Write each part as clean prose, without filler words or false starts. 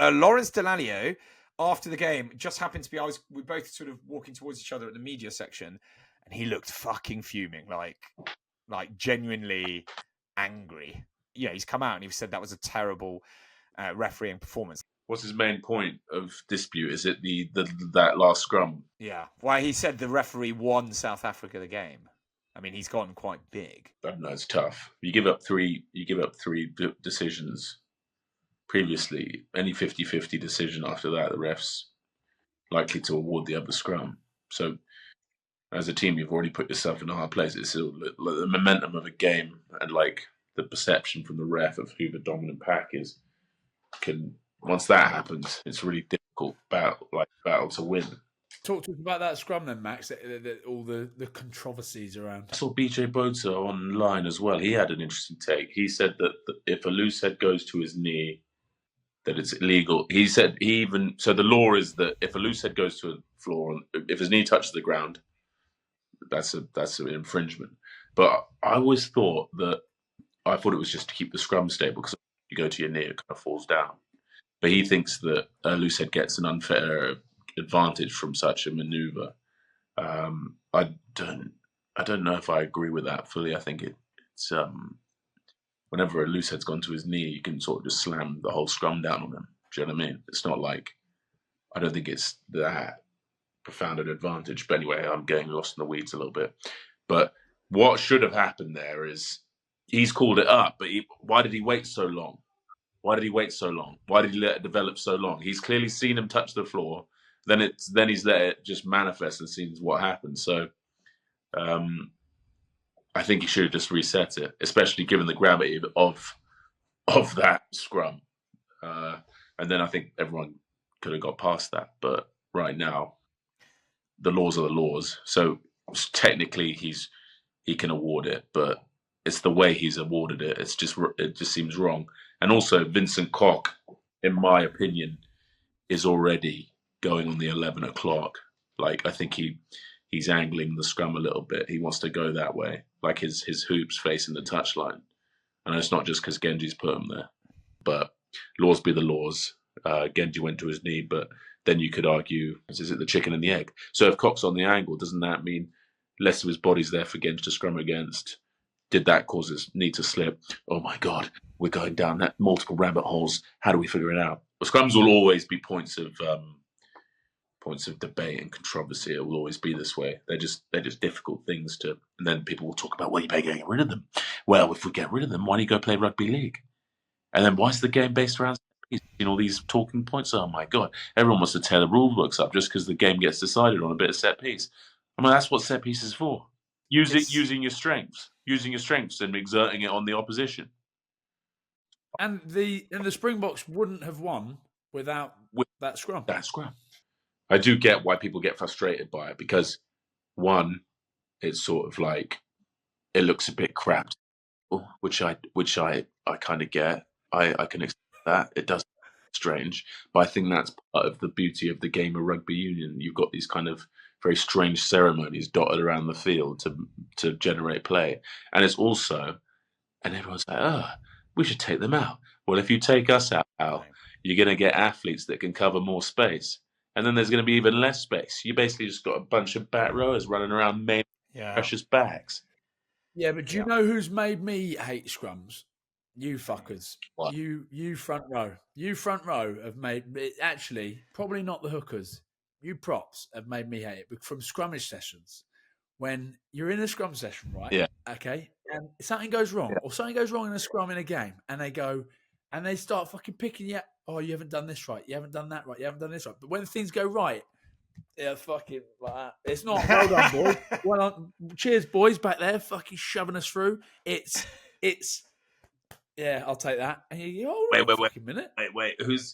Lawrence Delalio, after the game, just happened to be. We both sort of walking towards each other at the media section, and he looked fucking fuming, like genuinely angry. Yeah, he's come out and he said that was a terrible refereeing performance. What's his main point of dispute? Is it that last scrum? Yeah, why he said the referee won South Africa the game. I mean, he's gotten quite big. I don't know. It's tough. You give up three decisions previously. Any 50-50 decision after that, the ref's likely to award the other scrum. So, as a team, you've already put yourself in a hard place. It's the momentum of a game and like the perception from the ref of who the dominant pack is. Once that happens, it's really difficult battle to win. Talk to us about that scrum then, Max. All the controversies around. I saw BJ Boza online as well. He had an interesting take. He said that if a loose head goes to his knee, that it's illegal. He said so the law is that if a loose head goes to the floor, if his knee touches the ground, that's an infringement. But I always thought it was just to keep the scrum stable, because if you go to your knee, it kind of falls down. But he thinks that a loose head gets an unfair advantage from such a maneuver. I don't know if I agree with that fully. I think it's whenever a loose head's gone to his knee, you can sort of just slam the whole scrum down on him. Do you know what I mean? It's not like, I don't think it's that profound an advantage. But anyway, I'm getting lost in the weeds a little bit. But what should have happened there is he's called it up, but why did he wait so long? Why did he wait so long? Why did he let it develop so long? He's clearly seen him touch the floor. Then he's let it just manifest and seen what happened. So I think he should have just reset it, especially given the gravity of that scrum. And then I think everyone could have got past that. But right now, the laws are the laws. So technically, he can award it, but it's the way he's awarded it. It just seems wrong. And also, Vincent Koch, in my opinion, is already going on the 11 o'clock. Like, I think he's angling the scrum a little bit. He wants to go that way, like his hoops facing the touchline. And it's not just because Genji's put him there. But laws be the laws. Genji went to his knee, but then you could argue, is it the chicken and the egg? So if Koch's on the angle, doesn't that mean less of his body's there for Genji to scrum against? Did that cause his knee to slip? Oh my God, we're going down that multiple rabbit holes. How do we figure it out? Well, scrums will always be points of debate and controversy. It will always be this way. They're just difficult things to. And then people will talk about, well, you better get rid of them. Well, if we get rid of them, why do you go play rugby league? And then why is the game based around all these talking points? Oh my God, everyone wants to tear the rule books up just because the game gets decided on a bit of set piece. I mean, that's what set piece is for. Using your strengths and exerting it on the opposition. And the Springboks wouldn't have won without that scrum. That scrum. I do get why people get frustrated by it, because one, it's sort of like it looks a bit crapped, which I kind of get. I can accept that. It does strange, but I think that's part of the beauty of the game of rugby union. You've got these kind of very strange ceremonies dotted around the field to generate play. And it's also, and everyone's like, we should take them out. Well, if you take us out, you're going to get athletes that can cover more space. And then there's going to be even less space. You basically just got a bunch of back rowers running around making precious bags. Yeah, but do you know who's made me hate scrums? You fuckers. What? You front row. You front row have made it, actually, probably not the hookers. You props have made me hate it. But from scrummage sessions, when you're in a scrum session, right? Yeah. Okay. And something goes wrong, or something goes wrong in a scrum in a game, and they start fucking picking you. Oh, you haven't done this right. You haven't done that right. You haven't done this right. But when things go right, yeah, fucking like that. It's not well done, boys. Well done. Cheers, boys, back there, fucking shoving us through. It's. Yeah, I'll take that. And you go, wait a minute. Wait. Who's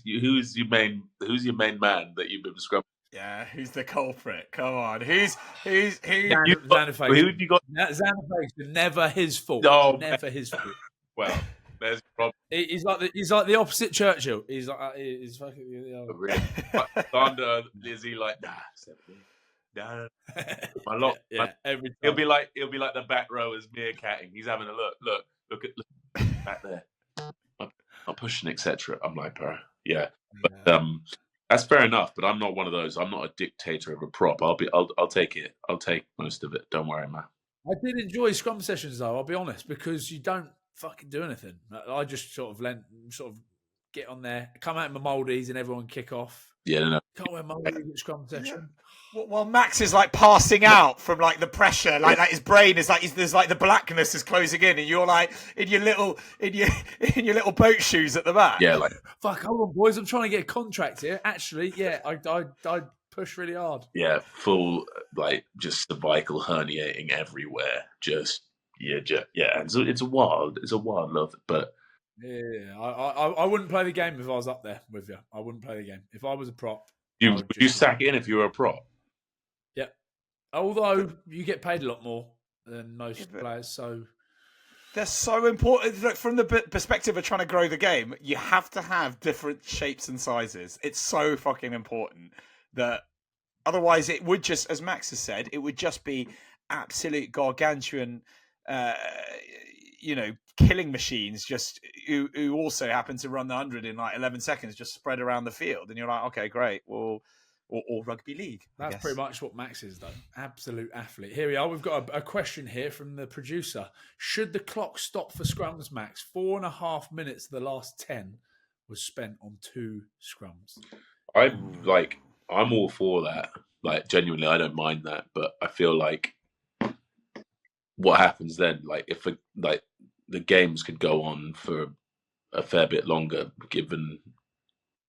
your main man that you've been scrumming? Yeah, who's the culprit? Come on, who's who? Xanaface. Who have you got? Xanaface, never his fault. No, never his fault. Well, there's a problem. He's like the opposite Churchill. He's fucking. Really? Thunder, is he like nah? My lot. Yeah, every time. He'll be like the back rowers meerkatting. He's having a look at back there. I'm pushing, etc. I'm like, bro, Yeah, but that's fair enough. But I'm not one of those. I'm not a dictator of a prop. I'll take it. I'll take most of it. Don't worry, man. I did enjoy scrum sessions though. I'll be honest, because you don't fucking do anything. I just sort of get on there, come out in my moldies, and everyone kick off. Yeah, no. Can't wear moldies at scrum session. While Max is like passing out from like the pressure, like his brain is like there's like the blackness is closing in, and you're like in your little boat shoes at the back. Yeah, like fuck, hold on, boys, I'm trying to get a contract here. Actually, yeah, I push really hard. Yeah, full like just cervical herniating everywhere. Just yeah. It's a wild love, but. Yeah, I wouldn't play the game if I was up there with you. I wouldn't play the game if I was a prop. Would you sack in if you were a prop? Yeah. Although you get paid a lot more than most players, so they're so important. Look, from the perspective of trying to grow the game, you have to have different shapes and sizes. It's so fucking important that otherwise it would just, as Max has said, it would just be absolute gargantuan. Killing machines just who also happen to run the 100 in like 11 seconds, just spread around the field, and you're like, okay, great. Well, or rugby league. That's pretty much what Max is, though. Absolute athlete. Here we are. We've got a question here from the producer. Should the clock stop for scrums, Max? 4.5 minutes of the last 10 was spent on 2 scrums. I'm all for that. Like, genuinely, I don't mind that, but I feel like what happens then? Like, if the games could go on for a fair bit longer, given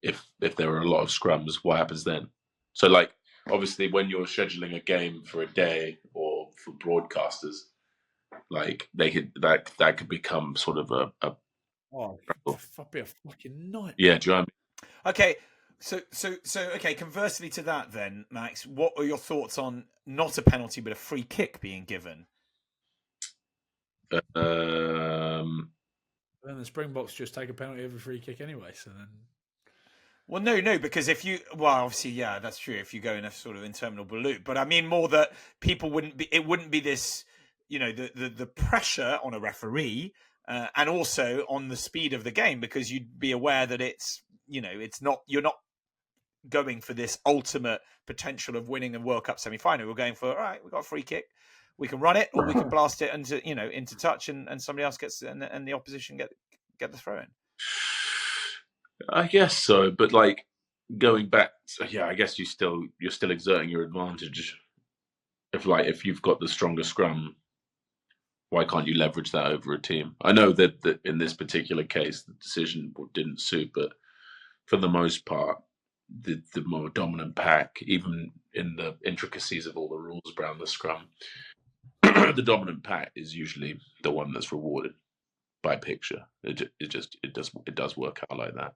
if there are a lot of scrums, what happens then? So, like, obviously, when you're scheduling a game for a day or for broadcasters, like that could become sort of a that'd be a fucking nightmare. Yeah, do you know what I mean? Okay, so okay. Conversely to that, then, Max, what are your thoughts on not a penalty but a free kick being given? Then the Springboks just take a penalty every free kick anyway. So then, well, no, because obviously, yeah, that's true. If you go in a sort of interminable loop, but I mean more that people wouldn't be this, the pressure on a referee, and also on the speed of the game, because you'd be aware that it's you're not going for this ultimate potential of winning a World Cup semi-final. We're going for, all right, we've got a free kick. We can run it, or we can blast it into touch, and somebody else gets and the opposition get the throw in. I guess so, but like going back, I guess you're still exerting your advantage. If you've got the stronger scrum, why can't you leverage that over a team? I know that in this particular case the decision didn't suit, but for the most part, the more dominant pack, even in the intricacies of all the rules around the scrum, the dominant pack is usually the one that's rewarded by picture. It does work out like that.